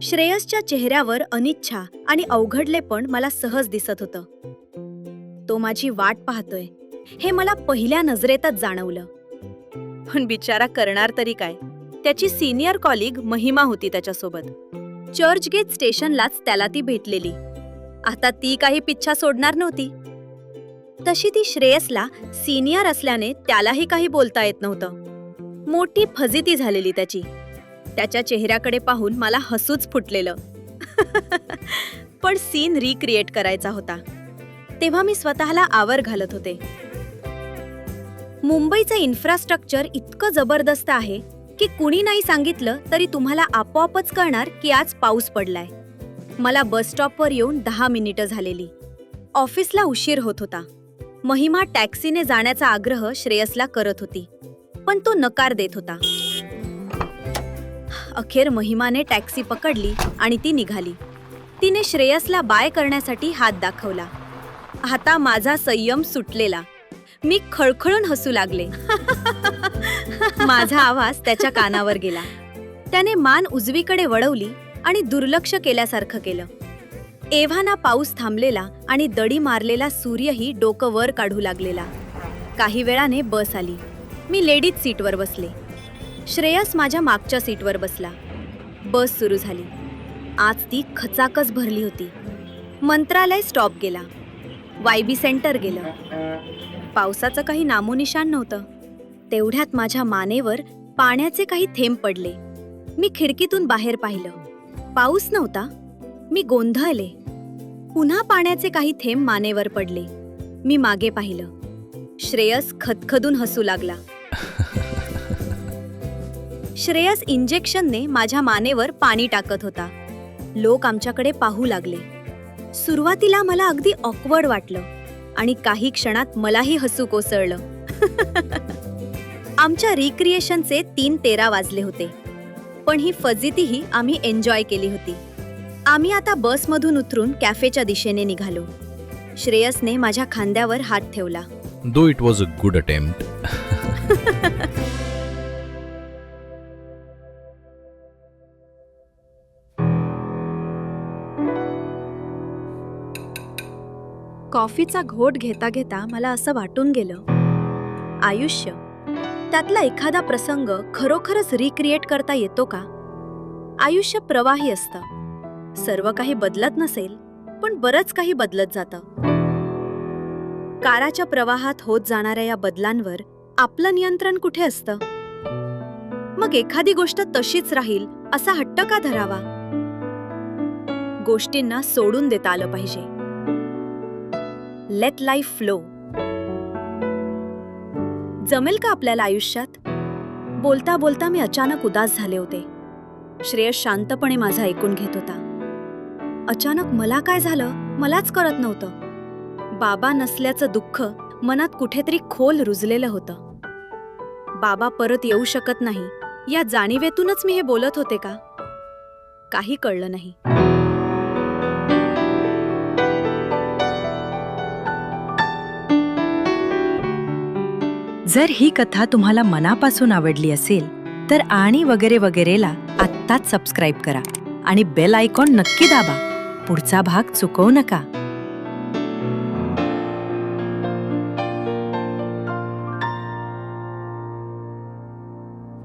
श्रेयसच्या चेहऱ्यावर अनिच्छा आणि अवघडलेपण मला सहज दिसत होतं. तो माझी वाट पाहतोय हे मला पहिल्या नजरेतच जाणवलं. पण बिचारा करणार तरी काय. त्याची सिनियर कॉलिग महिमा होती त्याच्यासोबत. चर्चगेट स्टेशनलाच त्याला ती भेटलेली. आता ती काही पिच्छा सोडणार नव्हती. तशी ती श्रेयसला सिनियर असल्याने त्यालाही काही बोलता येत नव्हतं. मोठी फजिती झालेली त्याची. त्याच्या चेहऱ्याकडे पाहून मला हसूच फुटलेलं. पण सीन रिक्रिएट करायचा होता. तेव्हा मी स्वतःला आवर घालत होते. मुंबईचं इन्फ्रास्ट्रक्चर इतकं जबरदस्त आहे की कुणी नाही सांगितलं तरी तुम्हाला आपोआपच कळणार की आज पाऊस पडलाय. मला बस स्टॉपवर येऊन 10 मिनिटं झालेली. ऑफिसला उशीर होत होता. महिमा टॅक्सीने जाण्याचा आग्रह श्रेयसला करत होती, पण तो नकार देत होता. अखेर महिमाने टॅक्सी पकडली आणि ती निघाली. तिने श्रेयसला बाय करण्यासाठी हात दाखवला. आता माझा संयम सुटलेला. मी खळखळून हसू लागले. माझा आवाज त्याच्या कानावर गेला. त्याने मान उजवीकडे वळवली आणि दुर्लक्ष केल्यासारखं केलं. एव्हाना पाऊस थांबलेला आणि दडी मारलेला सूर्यही डोकं वर काढू लागलेला. काही वेळाने बस आली. मी लेडीज सीटवर बसले. श्रेयस माझ्या मागच्या सीटवर बसला. बस सुरू झाली. आज ती खचाखच भरली होती. मंत्रालय स्टॉप गेला. वायबी सेंटर गेलं. पावसाचं काही नामोनिशाण नव्हतं. तेवढ्यात माझ्या मानेवर पाण्याचे काही थेंब पडले. मी खिडकीतून बाहेर पाहिलं. पाऊस नव्हता. मी गोंधळले. पुन्हा पाण्याचे काही थेंब मानेवर पडले. मी मागे पाहिलं. श्रेयस खदखदून हसू लागला. श्रेयस इंजेक्शनने माझ्या मानेवर पाणी टाकत होता. लोक आमच्याकडे पाहू लागले. सुरुवातीला मला अगदी ऑकवर्ड वाटलं आणि काही क्षणात मलाही हसू कोसळलं. आमच्या रिक्रिएशनचे 3:13 वाजले होते. पण ही फजितीही आम्ही एन्जॉय केली होती. आम्ही आता बसमधून उतरून कॅफेच्या दिशेने निघालो. श्रेयसने माझ्या खांद्यावर हात ठेवला. Though it was a good attempt. कॉफीचा घोट घेता घेता मला असं वाटून गेलं, आयुष्य, त्यातला एखादा प्रसंग खरोखरच रिक्रिएट करता येतो का? आयुष्य प्रवाही असतं. सर्व काही बदलत नसेल, पण बरंच काही बदलत जातं. काराच्या प्रवाहात होत जाणाऱ्या या बदलांवर आपलं नियंत्रण कुठे असतं? मग एखादी गोष्ट तशीच राहील असा हट्ट का धरावा? गोष्टींना सोडून देता आलं पाहिजे. Let life flow. जमेल का आपल्याला आयुष्यात? बोलता बोलता मी अचानक उदास झाले होते. श्रेयस शांतपणे माझं ऐकून घेत होता. अचानक मला काय झालं मलाच कळत नव्हतं. बाबा नसल्याचं दुःख मनात कुठेतरी खोल रुजलेलं होतं. बाबा परत येऊ शकत नाही या जाणीवेतूनच मी हे बोलत होते का? काही कळलं नाही. जर ही कथा तुम्हाला मनापासून आवडली असेल तर आणि वगैरे वगैरेला आत्ताच सबस्क्राईब करा आणि बेल आयकॉन नक्की दाबा. पुढचा भाग चुकवू नका.